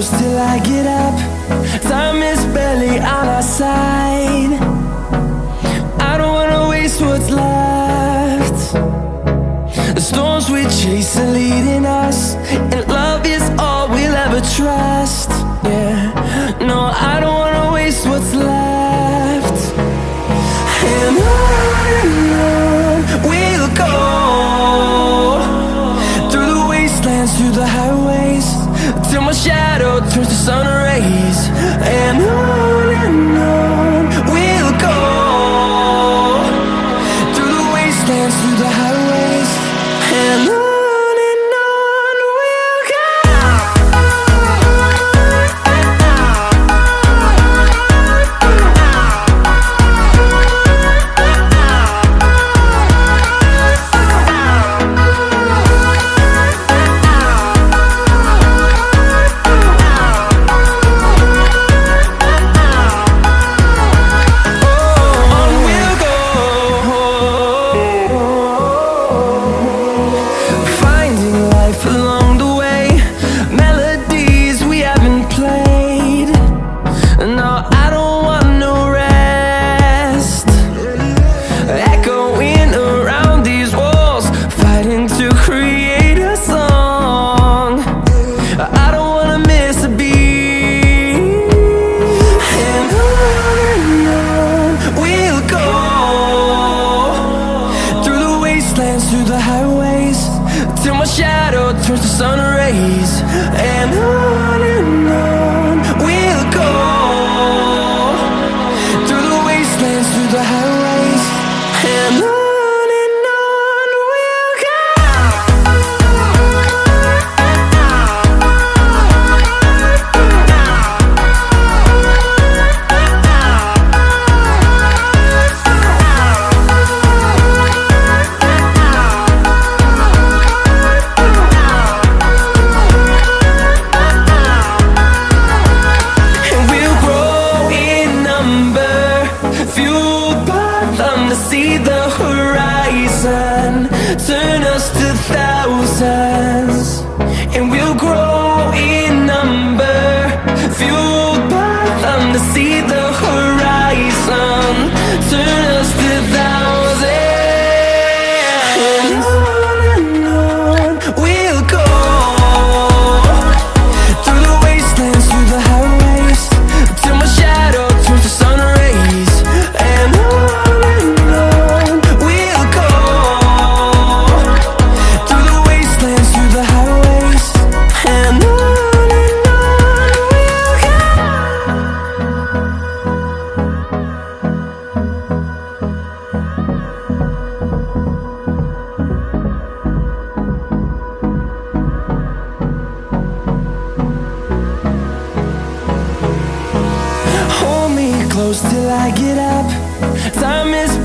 close till I get up. Time is barely on our side. I don't wanna waste what's left. The storms we chase are leading us, and love is all we'll ever trust. Yeah, no, I don't wanna waste what's left. And on we'll go, through the wastelands, through the highways, till my shadow turns to sun rays. And on we'll go, through the wastelands, through the highways, and on we'll go. Through the highways, till my shadow turns to sun rays. And on we'll go, through the wastelands, through the highways, and on we'll go. See the horizon, turn us to thousands, and we'll grow in number, fueled by them to see the horizon, turn us to thousands. And on we'll go, through the wastelands, through the highways, till my shadow turns to sun rays. And close till I get up. Time is